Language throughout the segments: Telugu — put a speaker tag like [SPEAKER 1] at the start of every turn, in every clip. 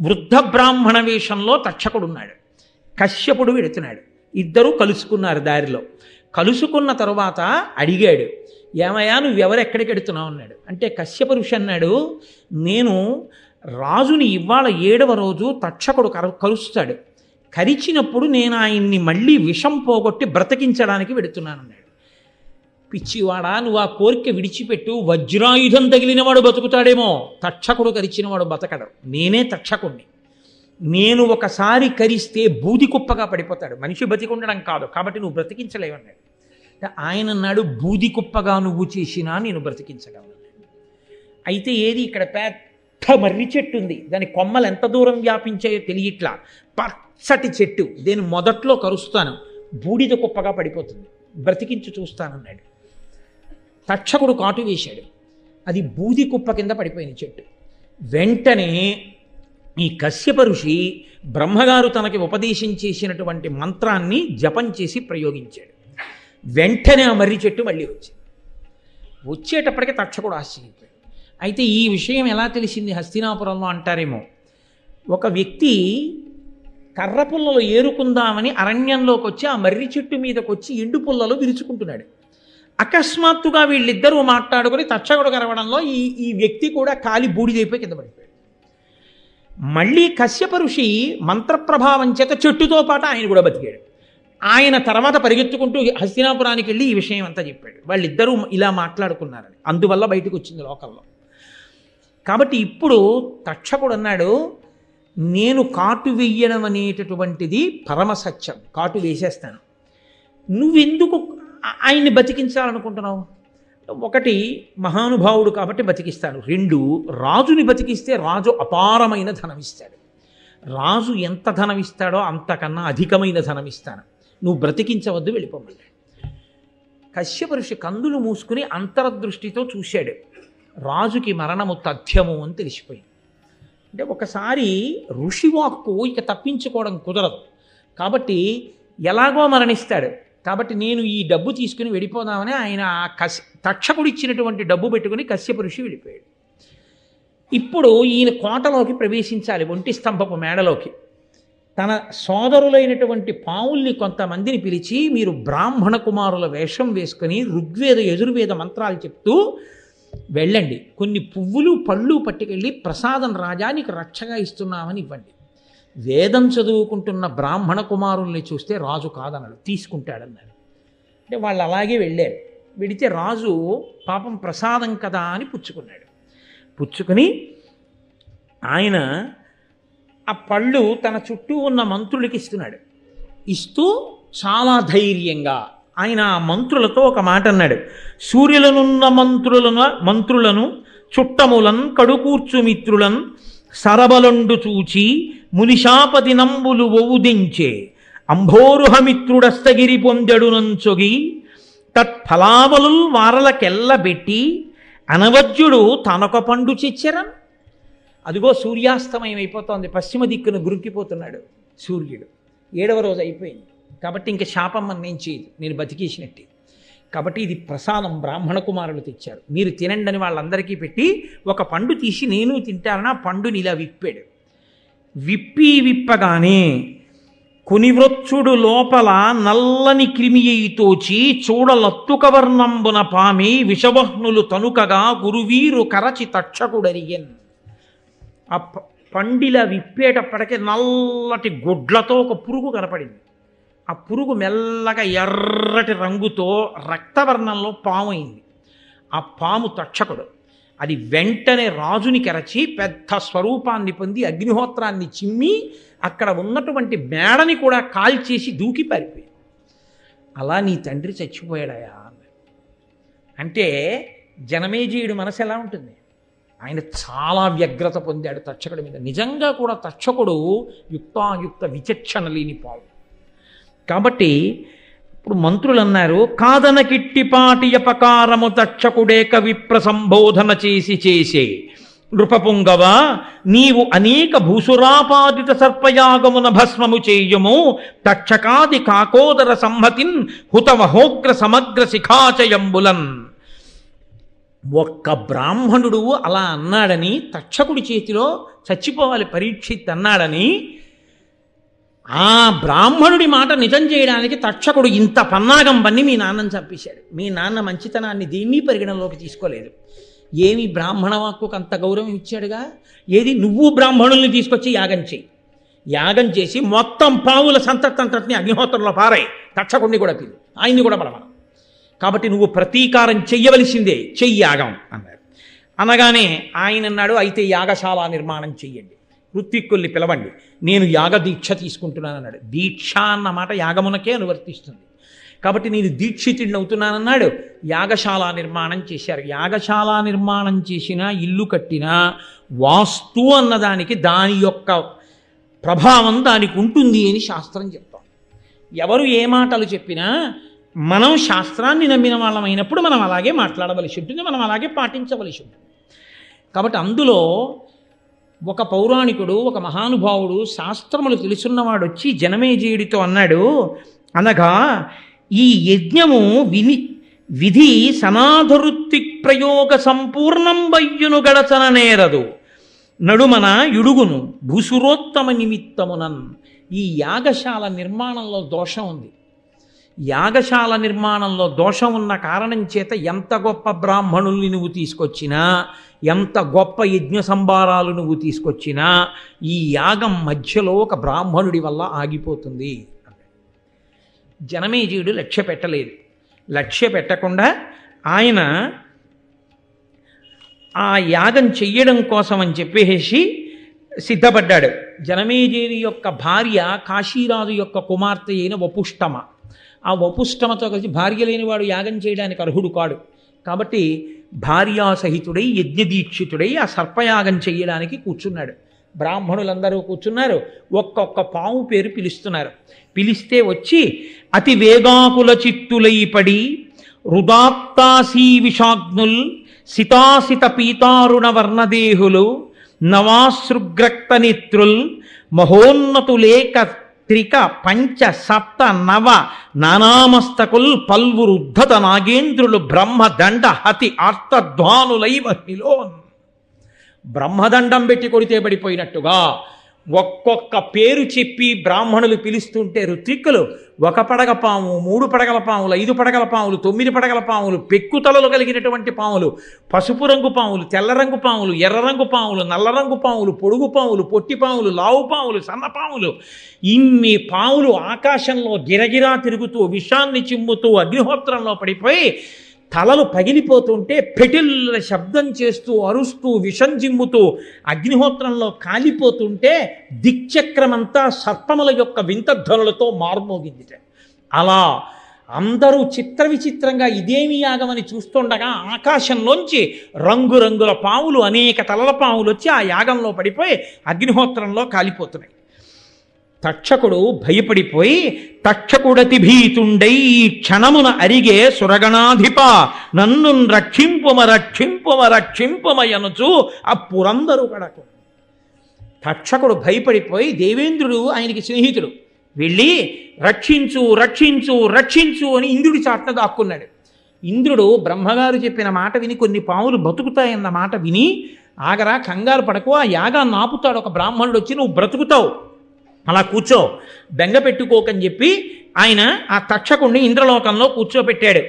[SPEAKER 1] వృద్ధ బ్రాహ్మణ వేషంలో తక్షకుడున్నాడు, కశ్యపుడు వెడుతున్నాడు. ఇద్దరూ కలుసుకున్నారు దారిలో. కలుసుకున్న తరువాత అడిగాడు, ఏమయ్యా నువ్వెవరు ఎక్కడికి వెడుతున్నావు అన్నాడు. అంటే కశ్యప ఋషి అన్నాడు, నేను రాజుని ఇవాళ 7వ రోజు తక్షకుడు కలుస్తాడు, కరిచినప్పుడు నేను ఆయన్ని మళ్ళీ విషం పోగొట్టి బ్రతికించడానికి వెడుతున్నానన్నాడు. పిచ్చివాడా, నువ్వు ఆ కోరిక విడిచిపెట్టు, వజ్రాయుధం తగిలినవాడు బతుకుతాడేమో, తక్షకుడు కరిచినవాడు బతకడు. నేనే తక్షకుణ్ణి, నేను ఒకసారి కరిస్తే బూది కుప్పగా పడిపోతాడు, మనిషి బతికుండడం కాదు, కాబట్టి నువ్వు బ్రతికించలేవన్నాడు. ఆయన అన్నాడు, బూది కుప్పగా నువ్వు చేసినా నేను బ్రతికించగలను. అయితే ఏది, ఇక్కడ పెద్ద మర్రి చెట్టు ఉంది, దాని కొమ్మలు ఎంత దూరం వ్యాపించాయో తెలియట్లా, పచ్చటి చెట్టు, నేను మొదట్లో కరుస్తాను, బూడిద కుప్పగా పడిపోతుంది, బ్రతికించి చూస్తానన్నాడు. తక్షకుడు కాటు వేశాడు, అది బూది కుప్ప కింద పడిపోయింది చెట్టు. వెంటనే ఈ కశ్యప ఋషి బ్రహ్మగారు తనకి ఉపదేశం చేసినటువంటి మంత్రాన్ని జపం చేసి ప్రయోగించాడు. వెంటనే ఆ మర్రి చెట్టు మళ్ళీ వచ్చింది. వచ్చేటప్పటికే తక్షకుడు ఆశ్చర్యపోయాడు. అయితే ఈ విషయం ఎలా తెలిసింది హస్తినాపురంలో అంటారేమో, ఒక వ్యక్తి కర్ర పుల్లలు ఏరుకుందామని అరణ్యంలోకి వచ్చి ఆ మర్రి చెట్టు మీదకి వచ్చి ఎండు పుల్లలు విరుచుకుంటున్నాడు. అకస్మాత్తుగా వీళ్ళిద్దరూ మాట్లాడుకొని తక్షకుడు కరవడంలో ఈ వ్యక్తి కూడా కాలి బూడిదైపోయి కింద పడిపోయాడు. మళ్ళీ కశ్యప ఋషి మంత్రప్రభావం చేత చెట్టుతో పాటు ఆయన కూడా బతికాడు. ఆయన తర్వాత పరిగెత్తుకుంటూ హస్తినాపురానికి వెళ్ళి ఈ విషయం అంతా చెప్పాడు. వాళ్ళిద్దరూ ఇలా మాట్లాడుకున్నారని, అందువల్ల బయటకు వచ్చింది లోకంలో. కాబట్టి ఇప్పుడు తక్షకుడు అన్నాడు, నేను కాటు వెయ్యడం అనేటటువంటిది పరమసత్యం, కాటు వేసేస్తాను, నువ్వెందుకు ఆయన్ని బతికించాలనుకుంటున్నావు? ఒకటి, మహానుభావుడు కాబట్టి బతికిస్తాడు. 2, రాజుని బతికిస్తే రాజు అపారమైన ధనం ఇస్తాడు. రాజు ఎంత ధనం ఇస్తాడో అంతకన్నా అధికమైన ధనం ఇస్తాను, నువ్వు బ్రతికించవద్దు, వెళ్ళిపోమన్నాడు. కశ్యప ఋషి కందులు మూసుకుని అంతర్దృష్టితో చూశాడు. రాజుకి మరణము తథ్యము అని తెలిసిపోయింది. అంటే ఒకసారి ఋషివాక్కు ఇక తప్పించుకోవడం కుదరదు, కాబట్టి ఎలాగో మరణిస్తాడు. కాబట్టి నేను ఈ డబ్బు తీసుకుని వెళ్ళిపోదామని ఆయన తక్షకుడు ఇచ్చినటువంటి డబ్బు పెట్టుకుని కశ్యప ఋషి వెళ్ళిపోయాడు. ఇప్పుడు ఈయన కోటలోకి ప్రవేశించాలి, ఒంటి స్తంభపు మేడలోకి. తన సోదరులైనటువంటి పావుల్ని కొంతమందిని పిలిచి, మీరు బ్రాహ్మణ కుమారుల వేషం వేసుకొని ఋగ్వేద యజుర్వేద మంత్రాలు చెప్తూ వెళ్ళండి, కొన్ని పువ్వులు పళ్ళు పట్టుకెళ్ళి ప్రసాదం రాజా నీకు రక్షగా ఇస్తున్నామని ఇవ్వండి. వేదం చదువుకుంటున్న బ్రాహ్మణ కుమారుల్ని చూస్తే రాజు కాదన్నాడు, తీసుకుంటాడన్నాడు. అంటే వాళ్ళు అలాగే వెళ్ళారు. వెడితే రాజు పాపం ప్రసాదం కదా అని పుచ్చుకున్నాడు. పుచ్చుకొని ఆయన ఆ పళ్ళు తన చుట్టూ ఉన్న మంత్రులకి ఇస్తున్నాడు. ఇస్తూ చాలా ధైర్యంగా ఆయన ఆ మంత్రులతో ఒక మాట అన్నాడు, సూర్యులనున్న మంత్రులను చుట్టములన్ కడుకూర్చు మిత్రులన్ సరబలండు చూచి మునిశాపతి నంబులు ఒవుదించే అంభోరుహమిత్రుడస్తగిరి పొందెడునంచొగి తత్ఫలావలుల్ వారలకెల్లబెట్టి అనవజ్యుడు తనొక పండు చెచ్చరన్. అదిగో సూర్యాస్తమయం అయిపోతోంది, పశ్చిమ దిక్కున గురుక్కిపోతున్నాడు సూర్యుడు. 7వ రోజు అయిపోయింది, కాబట్టి ఇంక శాపం నేను చేయదు, నేను బతికేసినట్టే. కాబట్టి ఇది ప్రసాదం బ్రాహ్మణ కుమారులు తెచ్చారు, మీరు తినండి అని వాళ్ళందరికీ పెట్టి ఒక పండు తీసి నేను తింటానని ఆ పండుని ఇలా విప్పాడు. విప్పగానే కొనివృచ్చుడు లోపల నల్లని క్రిమియై తోచి చూడలత్తుకవర్ణంబున పామి విషవహ్నులు తనుకగా గురువీరు కరచి తక్షకుడరియన్. ఆ పండిలా విప్పేటప్పటికే నల్లటి గుడ్లతో ఒక పురుగు కనపడింది. ఆ పురుగు మెల్లగా ఎర్రటి రంగుతో రక్తవర్ణంలో పాము అయింది. ఆ పాము తక్షకుడు. అది వెంటనే రాజుని కరచి పెద్ద స్వరూపాన్ని పొంది అగ్నిహోత్రాన్ని చిమ్మి అక్కడ ఉన్నటువంటి మేడని కూడా కాల్చేసి దూకి పారిపోయింది. అలా నీ తండ్రి చచ్చిపోయాడయా అంటే జనమేజయుడు మనసు ఎలా ఉంటుంది? ఆయన చాలా వ్యగ్రత పొందాడు తక్షకుడి మీద. నిజంగా కూడా తక్షకుడు యుక్తాయుక్త విచక్షణ లేని పావు. కాబట్టి ఇప్పుడు మంత్రులు అన్నారు, కాదన కిట్టిపాటి అపకారము తక్షకుడేక విప్ర సంబోధన చేసే నృపపుంగవ నీవు అనేక భూసురాపాదిత సర్పయాగమున భస్మము చేయుము తక్షకాది కాకోదర సంహతిన్ హుతవహోగ్ర సమగ్ర శిఖాచయంబులన్. ఒక్క బ్రాహ్మణుడు అలా అన్నాడని, తక్షకుడి చేతిలో చచ్చిపోవాలి పరీక్షిత్ అన్నాడని, ఆ బ్రాహ్మణుడి మాట నిజం చేయడానికి తక్షకుడు ఇంత పన్నాగం పన్ని మీ నాన్నని చంపేశాడు. మీ నాన్న మంచితనాన్ని దీన్ని పరిగణలోకి తీసుకోలేదు. ఏమి బ్రాహ్మణ వాక్కుకు అంత గౌరవం ఇచ్చాడుగా. ఏది, నువ్వు బ్రాహ్మణుల్ని తీసుకొచ్చి యాగం చెయ్యి, యాగం చేసి మొత్తం పావుల సంతతిని అగ్నిహోత్రంలో పారాయి, తక్షకుడిని కూడా పిలు, ఆయన్ని కూడా బలమనం. కాబట్టి నువ్వు ప్రతీకారం చెయ్యవలసిందే, చెయ్యి యాగం అన్నారు. అనగానే ఆయన అన్నాడు, అయితే యాగశాల నిర్మాణం చెయ్యండి, ఋత్విక్కుల్ని పిలవండి, నేను యాగ దీక్ష తీసుకుంటున్నాను అన్నాడు. దీక్ష అన్న మాట యాగమునకే అనువర్తిస్తుంది. కాబట్టి నేను దీక్షితుడిని అవుతున్నానన్నాడు. యాగశాల నిర్మాణం చేశారు. యాగశాల నిర్మాణం చేసినా, ఇల్లు కట్టినా, వాస్తు అన్నదానికి దాని యొక్క ప్రభావం దానికి ఉంటుంది అని శాస్త్రం చెప్తాం. ఎవరు ఏ మాటలు చెప్పినా మనం శాస్త్రాన్ని నమ్మిన వాళ్ళమైనప్పుడు మనం అలాగే మాట్లాడవలసి ఉంటుంది, మనం అలాగే పాటించవలసి ఉంటుంది. కాబట్టి అందులో ఒక పౌరాణికుడు, ఒక మహానుభావుడు, శాస్త్రములు తెలుసున్నవాడు వచ్చి జనమేజయుడితో అన్నాడు, అనగా ఈ యజ్ఞము విధి సనాధరుత్తి ప్రయోగ సంపూర్ణం వయ్యును గడచన నేరదు నడుమన యుడుగును భూసురోత్తమ నిమిత్తమునన్. ఈ యాగశాల నిర్మాణంలో దోషం ఉంది. యాగశాల నిర్మాణంలో దోషం ఉన్న కారణం చేత ఎంత గొప్ప బ్రాహ్మణుల్ని నువ్వు తీసుకొచ్చినా, ఎంత గొప్ప యజ్ఞ సంభారాలు నువ్వు తీసుకొచ్చినా, ఈ యాగం మధ్యలో ఒక బ్రాహ్మణుడి వల్ల ఆగిపోతుంది. జనమేజయుడు లక్ష్య పెట్టలేదు. లక్ష్య పెట్టకుండా ఆయన ఆ యాగం చెయ్యడం కోసం అని చెప్పేసి సిద్ధపడ్డాడు. జనమేజయుని యొక్క భార్య కాశీరాజు యొక్క కుమార్తె అయిన వపుష్టమ. ఆ వపుష్టమతో కలిసి భార్య లేనివాడు యాగం చేయడానికి అర్హుడు కాడు. కాబట్టి భార్యాసహితుడై యజ్ఞదీక్షితుడై ఆ సర్పయాగం చెయ్యడానికి కూర్చున్నాడు. బ్రాహ్మణులందరూ కూర్చున్నారు. ఒక్కొక్క పాము పేరు పిలుస్తున్నారు. పిలిస్తే వచ్చి అతి వేగాకుల చిత్తులై పడి రుదాత్తాసీ విషాగ్నుల్ సితాసిత పీతారుణ వర్ణదేహులు నవాసృగ్రక్త నేత్రుల్ మహోన్నతులేక త్రిక పంచ సప్త నవ నానామస్తకుల్ పల్వురుద్ధత నాగేంద్రులు బ్రహ్మదండ హతి ఆర్తధ్వానులైవ హిలోన్. బ్రహ్మదండం పెట్టి కొడితే పడిపోయినట్టుగా ఒక్కొక్క పేరు చెప్పి బ్రాహ్మణులు పిలుస్తుంటే ఋత్విక్కులు 1 పడగ పాము, 3 పడగల పాములు, 5 పడగల పాములు, 9 పడగల పాములు, పెక్కుతలలు కలిగినటువంటి పాములు, పసుపు రంగు పాములు, తెల్ల రంగు పాములు, ఎర్ర రంగు పాములు, నల్ల రంగు పాములు, పొడుగు పాములు, పొట్టి పాములు, లావు పాములు, సన్న పాములు, ఇన్ని పాములు ఆకాశంలో గిరగిరా తిరుగుతూ విషాన్ని చిమ్ముతూ అగ్నిహోత్రంలో పడిపోయి తలలు పగిలిపోతుంటే పెటిల్ల శబ్దం చేస్తూ అరుస్తూ విషం జిమ్ముతూ అగ్నిహోత్రంలో కాలిపోతుంటే దిక్చక్రమంతా సర్పముల యొక్క వింతధ్వనులతో మారుమోగిందిట. అలా అందరూ చిత్ర విచిత్రంగా ఇదేమి యాగమని చూస్తుండగా ఆకాశంలోంచి రంగురంగుల పాములు, అనేక తలల పాములు వచ్చి ఆ యాగంలో పడిపోయి అగ్నిహోత్రంలో కాలిపోతున్నాయి. తక్షకుడు భయపడిపోయి తక్షకుడతి భీతుండై క్షణమున అరిగే సురగణాధిప నన్ను రక్షింపుమయనుచు అప్పురందరూ కడకు. తక్షకుడు భయపడిపోయి, దేవేంద్రుడు ఆయనకి స్నేహితుడు, వెళ్ళి రక్షించు రక్షించు రక్షించు అని ఇంద్రుడి చాట్న దాక్కున్నాడు. ఇంద్రుడు బ్రహ్మగారు చెప్పిన మాట విని, కొన్ని పాములు బతుకుతాయన్న మాట విని, ఆగరా కంగారు పడకు, ఆ యాగాన్ని ఆపుతాడు ఒక బ్రాహ్మణుడు వచ్చి, నువ్వు బ్రతుకుతావు, అలా కూర్చో, బెంగ పెట్టుకోకని చెప్పి ఆయన ఆ తక్షకుణ్ణి ఇంద్రలోకంలో కూర్చోపెట్టాడు.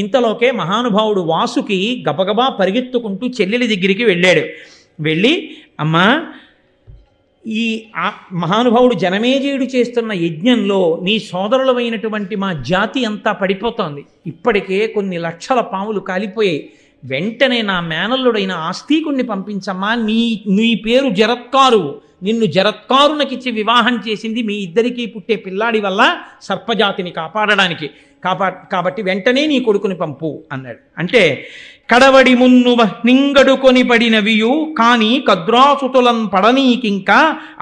[SPEAKER 1] ఇంతలోకే మహానుభావుడు వాసుకి గబగబా పరిగెత్తుకుంటూ చెల్లెలి దగ్గరికి వెళ్ళాడు. వెళ్ళి, అమ్మా, ఈ మహానుభావుడు జనమేజయుడు చేస్తున్న యజ్ఞంలో నీ సోదరులమైనటువంటి మా జాతి అంతా పడిపోతోంది. ఇప్పటికే కొన్ని లక్షల పాములు కాలిపోయాయి. వెంటనే నా మేనల్లుడైన ఆస్తికుణ్ణి పంపించమ్మా, నీ పేరు జరత్కారు, నిన్ను జరత్కారునకిచ్చి వివాహం చేసింది మీ ఇద్దరికీ పుట్టే పిల్లాడి వల్ల సర్పజాతిని కాపాడడానికి. కాబట్టి వెంటనే నీ కొడుకుని పంపు అన్నాడు. అంటే కడవడి మున్నువ నింగడుకొని పడినవియు కాని కద్రాసుతులన్ పడనీకింకా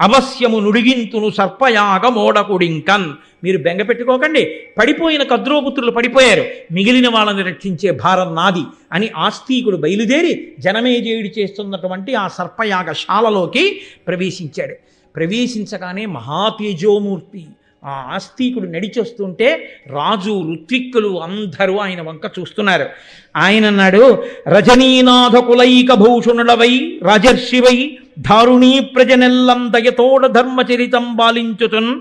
[SPEAKER 1] అవశ్యము నుడిగింతును సర్పయాగ మోడకుడింకన్. మీరు బెంగ పెట్టుకోకండి, పడిపోయిన కద్రోపుత్రులు పడిపోయారు, మిగిలిన వాళ్ళని రక్షించే భారం నాది అని ఆస్తికుడు బయలుదేరి జనమేజయుడు చేస్తున్నటువంటి ఆ సర్పయాగశాలలోకి ప్రవేశించాడు. ప్రవేశించగానే మహాతేజోమూర్తి ఆ ఆస్తికుడు నడిచొస్తుంటే రాజు ఋత్విక్కులు అందరూ ఆయన వంక చూస్తున్నారు. ఆయన అన్నాడు, రజనీనాథ కులైక భూషణుడవై రాజర్షివై ధారుణీ ప్రజనెల్లం దయతోడ ధర్మచరితం బాలించుతున్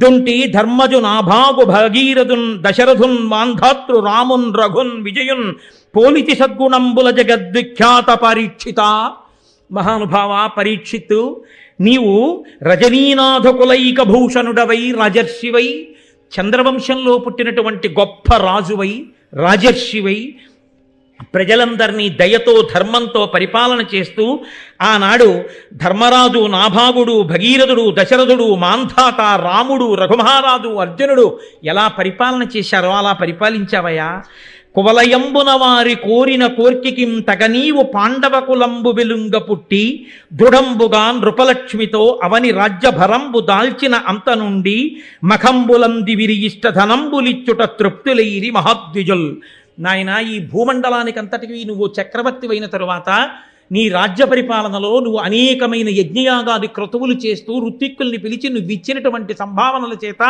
[SPEAKER 1] దుంటి ధర్మజు నాభాగు భగీరథున్ దశరథున్ మాంధాతృ రామున్ రఘున్ విజయున్ పోలితి సద్గుణంబుల జగద్విఖ్యాత పరీక్షిత. మహానుభావ పరీక్షిత్తు, నీవు రజనీనాథ కులైక భూషణుడవై రాజర్షివై చంద్రవంశంలో పుట్టినటువంటి గొప్ప రాజువై రాజర్షివై ప్రజలందరినీ దయతో ధర్మంతో పరిపాలన చేస్తూ ఆనాడు ధర్మరాజు నాభాగుడు భగీరథుడు దశరథుడు మాంధాత రాముడు రఘుమహారాజు అర్జునుడు ఎలా పరిపాలన చేశారో అలా పరిపాలించావయ్యా. కువలయంబున వారి కోరిన కోర్కికిం తగనీవు పాండవ కులంబు వెలుంగ పుట్టి దృఢంబుగా నృపలక్ష్మితో అవని రాజ్యభరంబు దాల్చిన అంత నుండి మఖంబులంది విరిగిష్ట ధనంబులిచ్చుట తృప్తులైరి మహాద్విజుల్. నాయన, ఈ భూమండలానికి అంతటికి నువ్వు చక్రవర్తి అయిన తరువాత నీ రాజ్య పరిపాలనలో నువ్వు అనేకమైన యజ్ఞయాగాది క్రతువులు చేస్తూ ఋత్విక్కుల్ని పిలిచి నువ్వు ఇచ్చినటువంటి సంభావనల చేత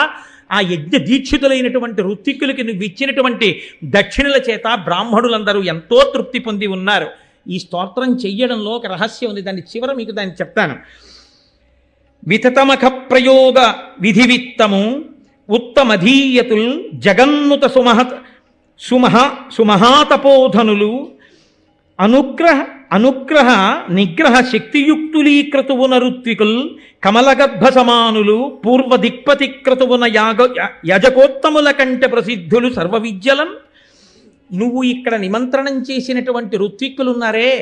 [SPEAKER 1] ఆ యజ్ఞ దీక్షితులైనటువంటి ఋత్విక్కులకి నువ్వు ఇచ్చినటువంటి దక్షిణల చేత బ్రాహ్మణులందరూ ఎంతో తృప్తి పొంది ఉన్నారు. ఈ స్తోత్రం చెయ్యడంలో ఒక రహస్యం ఉంది, దాని చివర మీకు దాన్ని చెప్తాను. వితతమఖ ప్రయోగ విధివిత్తము ఉత్తమధీయతుల్ జగన్నుత సుమహాతపోధనులు అనుగ్రహ నిగ్రహ శక్తియుక్తులీక్రతువున ఋత్వికుల్ కమలగర్భ సమానులు పూర్వ దిక్పతి క్రతువున యజకోత్తముల కంటే ప్రసిద్ధులు సర్వ విద్యలన్. నువ్వు ఇక్కడ నిమంత్రణం చేసినటువంటి ఋత్విక్కులున్నారే,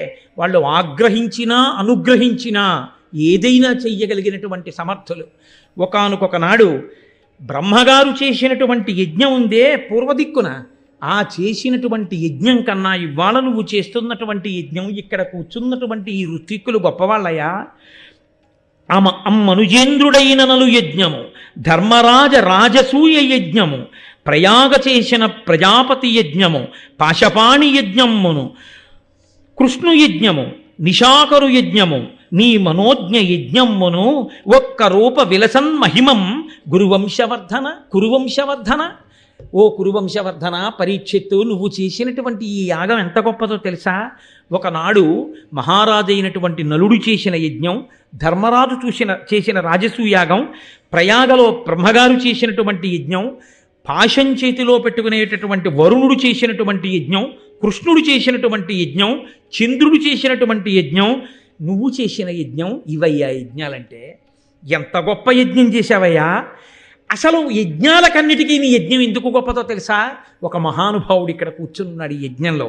[SPEAKER 1] వాళ్ళు ఆగ్రహించినా అనుగ్రహించినా ఏదైనా చెయ్యగలిగినటువంటి సమర్థులు. ఒకానొక నాడు బ్రహ్మగారు చేసినటువంటి యజ్ఞం ఉందే పూర్వదిక్కున, ఆ చేసినటువంటి యజ్ఞం కన్నా ఇవాళ నువ్వు చేస్తున్నటువంటి యజ్ఞం, ఇక్కడ కూర్చున్నటువంటి ఈ ఋత్విక్కులు గొప్పవాళ్ళయా. అమ్మనుజేంద్రుడైన నలు యజ్ఞము ధర్మరాజ రాజసూయ యజ్ఞము ప్రయాగ చేసిన ప్రజాపతి యజ్ఞము పాశపాణి యజ్ఞమును కృష్ణు యజ్ఞము నిశాకరు యజ్ఞము నీ మనోజ్ఞ యజ్ఞమును ఒక్క రూప విలసన్ మహిమం గురువంశవర్ధన కురువంశవర్ధన. ఓ కురువంశవర్ధన పరీక్షిత్తు, నువ్వు చేసినటువంటి ఈ యాగం ఎంత గొప్పదో తెలుసా? ఒకనాడు మహారాజైనటువంటి నలుడు చేసిన యజ్ఞం, ధర్మరాజు చేసిన రాజసూయాగం, ప్రయాగలో బ్రహ్మగారు చేసినటువంటి యజ్ఞం, పాశం చేతిలో పెట్టుకునేటటువంటి వరుణుడు చేసినటువంటి యజ్ఞం, కృష్ణుడు చేసినటువంటి యజ్ఞం, చంద్రుడు చేసినటువంటి యజ్ఞం, నువ్వు చేసిన యజ్ఞం, ఇవయ్యా యజ్ఞాలంటే. ఎంత గొప్ప యజ్ఞం చేశావయ్యా! అసలు యజ్ఞాలకన్నిటికీ నీ యజ్ఞం ఎందుకు గొప్పదో తెలుసా? ఒక మహానుభావుడు ఇక్కడ కూర్చున్నాడు ఈ యజ్ఞంలో.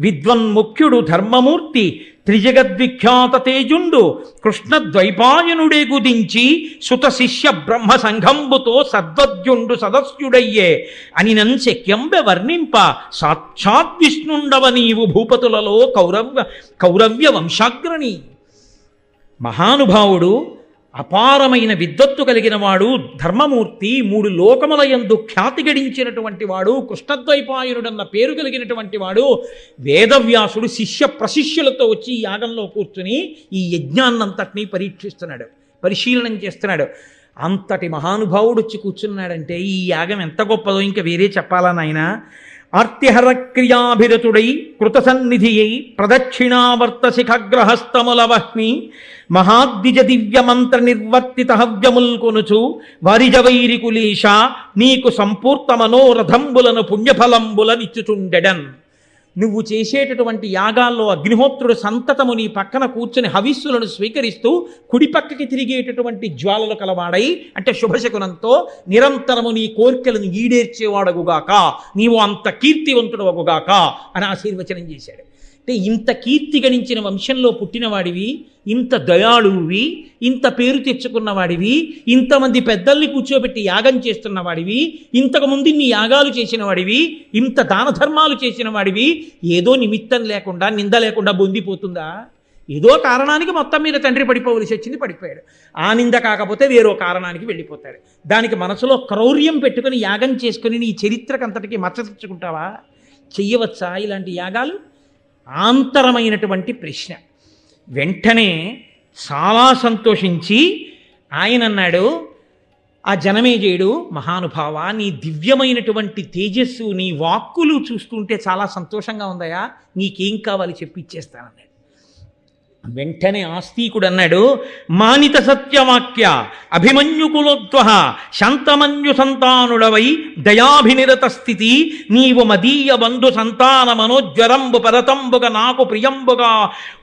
[SPEAKER 1] విద్వన్ముఖ్యుడు ధర్మమూర్తి త్రిజగద్విఖ్యాత తేజుండు కృష్ణద్వైపాయనుడే గుదించి సుత శిష్య బ్రహ్మ సంఘంబుతో సద్వద్యుండు సదస్యుడయ్యే అని శక్యంబ వర్ణింప సాక్షాత్ విష్ణుండవ నీవు భూపతులలో కౌరవ్య వంశాగ్రణి. మహానుభావుడు అపారమైన విద్వత్తు కలిగిన వాడు, ధర్మమూర్తి, 3 లోకములయందు ఖ్యాతి గడించినటువంటి వాడు, కృష్ణద్వైపాయనుడన్న పేరు కలిగినటువంటి వాడు, వేదవ్యాసుడు శిష్య ప్రశిష్యులతో వచ్చి ఈ యాగంలో కూర్చుని ఈ యజ్ఞాన్నంతటినీ పరీక్షిస్తున్నాడు, పరిశీలనం చేస్తున్నాడు. అంతటి మహానుభావుడు వచ్చి కూర్చున్నాడంటే ఈ యాగం ఎంత గొప్పదో ఇంకా వేరే చెప్పాలా నాయనా? ఆర్తిహర క్రియాభిరతుడై కృతసన్నిధి అయి ప్రదక్షిణావర్త శిఖగ్రహస్తముల వహ్ని మహాద్విజ దివ్యమంత్ర నిర్వర్తిత హవ్యముల్ కొనుచు వారిజవైరి కులీష నీకు సంపూర్త మనోరథంబులను పుణ్యఫలంబులనిచ్చుచుండెడన్. నువ్వు చేసేటటువంటి యాగాల్లో అగ్నిహోత్రుడు సంతతము నీ పక్కన కూర్చుని హవిస్సులను స్వీకరిస్తూ కుడి పక్కకి తిరిగేటటువంటి జ్వాలలు కలవాడై, అంటే శుభశకునంతో నిరంతరము నీ కోరికలను ఈడేర్చేవాడగుగాక, నీవు అంత కీర్తివంతుడవగుగాక అని ఆశీర్వచనం చేశాడు. అంటే ఇంత కీర్తి గణించిన వంశంలో పుట్టినవాడివి, ఇంత దయాళువి, ఇంత పేరు తెచ్చుకున్నవాడివి, ఇంతమంది పెద్దల్ని కూర్చోబెట్టి యాగం చేస్తున్నవాడివి, ఇంతకుముందు నీ యాగాలు చేసిన వాడివి, ఇంత దాన ధర్మాలు చేసిన వాడివి, ఏదో నిమిత్తం లేకుండా నింద లేకుండా బొందిపోతుందా? ఏదో కారణానికి మొత్తం మీద తండ్రి పడిపోవలసి వచ్చింది, పడిపోయాడు. ఆ నింద కాకపోతే వేరో కారణానికి వెళ్ళిపోతాడు. దానికి మనసులో క్రౌర్యం పెట్టుకుని యాగం చేసుకుని నీ చరిత్రకంతటికి మచ్చ తెచ్చుకుంటావా? చెయ్యవచ్చా ఇలాంటి యాగాలు? ఆంతరమైనటువంటి ప్రశ్న. వెంటనే చాలా సంతోషించి ఆయన అన్నాడు, ఆ జనమేజయుడు, మహానుభావ, నీ దివ్యమైనటువంటి తేజస్సు, నీ వాక్కులు చూస్తుంటే చాలా సంతోషంగా ఉందయా, నీకేం కావాలి చెప్పి ఇచ్చేస్తానన్నాడు. వెంటనే ఆస్తికుడు అన్నాడు, మానిత సత్యవాక్య అభిమన్యుకులోద్వ శాంతమన్యు సంతానుడవై దయాభినిరత స్థితి నీవు మదీయ బంధు సంతాన మనోజ్వరంబు పరతంబుగా నాకు ప్రియంబుగా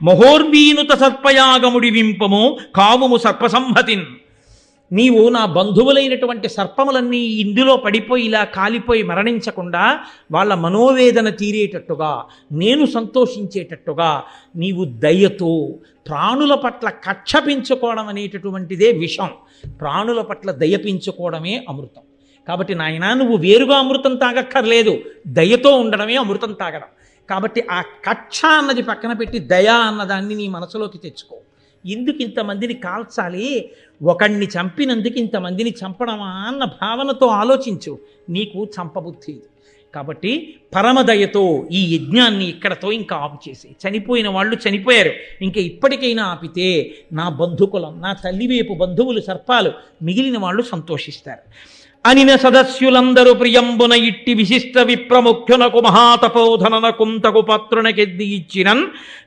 [SPEAKER 1] మహోర్వీనుత సర్పయాగముడి వింపము కావుము సర్పసంహతిన్. నీవు నా బంధువులైనటువంటి సర్పములన్నీ ఇందులో పడిపోయి ఇలా కాలిపోయి మరణించకుండా వాళ్ళ మనోవేదన తీరేటట్టుగా, నేను సంతోషించేటట్టుగా నీవు దయతో, ప్రాణుల పట్ల కక్ష పెంచుకోవడం అనేటటువంటిదే విషం, ప్రాణుల పట్ల దయ పెంచుకోవడమే అమృతం. కాబట్టి నాయనా, నువ్వు వేరుగా అమృతం తాగక్కర్లేదు, దయతో ఉండడమే అమృతం తాగడం. కాబట్టి ఆ కక్ష అన్నది పక్కన పెట్టి దయ అన్నదాన్ని నీ మనసులోకి తెచ్చుకో. ఎందుకు ఇంతమందిని కాల్చాలి, ఒకణ్ణి చంపినందుకు ఇంతమందిని చంపడమా అన్న భావనతో ఆలోచించు, నీకు చంపబుద్ధి. కాబట్టి పరమదయతో ఈ యజ్ఞాన్ని ఇక్కడతో ఇంకా ఆపు చేసి, చనిపోయిన వాళ్ళు చనిపోయారు, ఇంకా ఇప్పటికైనా ఆపితే నా బంధుకులం, నా తల్లివైపు బంధువులు సర్పాలు, మిగిలిన వాళ్ళు సంతోషిస్తారు. అనిన సదస్యులందరూ ప్రియంబున ఇట్టి విశిష్ట విప్రముఖ్యునకు మహాతపోధనన కుంతకు పాత్రునకెద్ది ఇచ్చినన్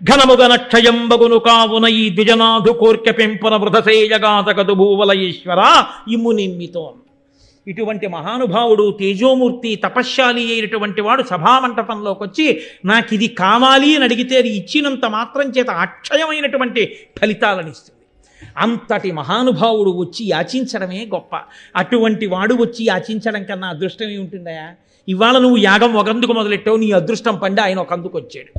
[SPEAKER 1] ఘనముగ నక్షయంబగును కావున ఈ ద్విజనాథు కోర్కె పెంపున వృధసేయగాతకదు భూవలయేశ్వర ఇమ్ము నిమ్మితో. ఇటువంటి మహానుభావుడు, తేజోమూర్తి, తపశ్శాలి అయినటువంటి వాడు సభామంటపంలోకి వచ్చి నాకు ఇది కావాలి అని అడిగితే అది ఇచ్చినంత మాత్రం చేత అక్షయమైనటువంటి ఫలితాలను ఇస్తుంది. అంతటి మహానుభావుడు వచ్చి యాచించడమే గొప్ప. అటువంటి వాడు వచ్చి యాచించడం కన్నా అదృష్టం ఏముంటుందయా? ఇవాళ నువ్వు యాగం ఒకందుకు మొదలెట్టావు, నీ అదృష్టం పండి ఆయన ఒకందుకు వచ్చాడు.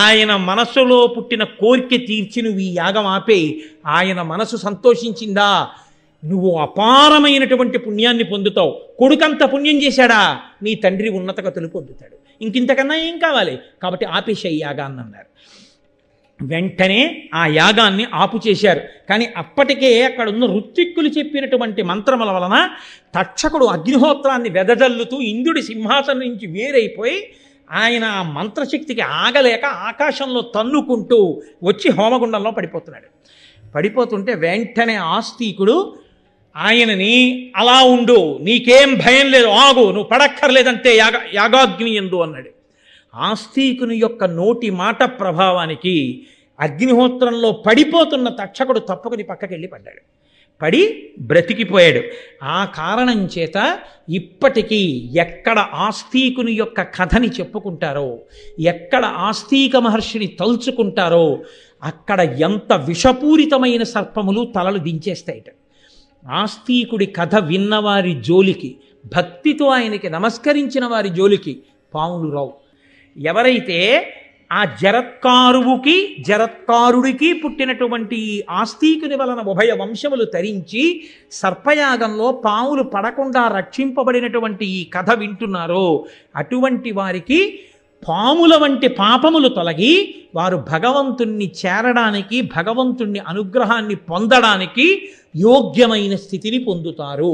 [SPEAKER 1] ఆయన మనస్సులో పుట్టిన కోరిక తీర్చి నువ్వు ఈ యాగం ఆపేయి, ఆయన మనసు సంతోషించిందా, నువ్వు అపారమైనటువంటి పుణ్యాన్ని పొందుతావు. కొడుకంత పుణ్యం చేశాడా, నీ తండ్రి ఉన్నత గతులు పొందుతాడు. ఇంకింతకన్నా ఏం కావాలి? కాబట్టి ఆపేశాయి యాగాన్ని అన్నారు. వెంటనే ఆ యాగాన్ని ఆపు చేశారు. కానీ అప్పటికే అక్కడ ఉన్న ఋత్విక్కులు చెప్పినటువంటి మంత్రముల వలన తక్షకుడు అగ్నిహోత్రాన్ని వెదజల్లుతూ ఇంద్రుడి సింహాసనం నుంచి వేరైపోయి ఆయన ఆ మంత్రశక్తికి ఆగలేక ఆకాశంలో తన్నుకుంటూ వచ్చి హోమగుండంలో పడిపోతున్నాడు. పడిపోతుంటే వెంటనే ఆస్తికుడు ఆయనని, అలా ఉండు, నీకేం భయం లేదు, ఆగు, నువ్వు పడక్కర్లేదంటే యాగాగ్ని ఎందు అన్నాడు. ఆస్తికుని యొక్క నోటి మాట ప్రభావానికి అగ్నిహోత్రంలో పడిపోతున్న తక్షకుడు తప్పుకుని పక్కకెళ్ళి పడ్డాడు, పడి బ్రతికిపోయాడు. ఆ కారణం చేత ఇప్పటికీ ఎక్కడ ఆస్తికుని యొక్క కథని చెప్పుకుంటారో, ఎక్కడ ఆస్తిక మహర్షిని తలుచుకుంటారో అక్కడ ఎంత విషపూరితమైన సర్పములు తలలు దించేస్తాయిట. ఆస్తికుడి కథ విన్నవారి జోలికి, భక్తితో ఆయనకి నమస్కరించిన వారి జోలికి పాములు రావు. ఎవరైతే ఆ జరత్కారుడికి పుట్టినటువంటి ఆస్తికుని వలన ఉభయ వంశములు తరించి సర్పయాగంలో పాములు పడకుండా రక్షింపబడినటువంటి ఈ కథ వింటున్నారో అటువంటి వారికి పాముల వంటి పాపములు తొలగి వారు భగవంతుణ్ణి చేరడానికి, భగవంతుణ్ణి అనుగ్రహాన్ని పొందడానికి యోగ్యమైన స్థితిని పొందుతారు.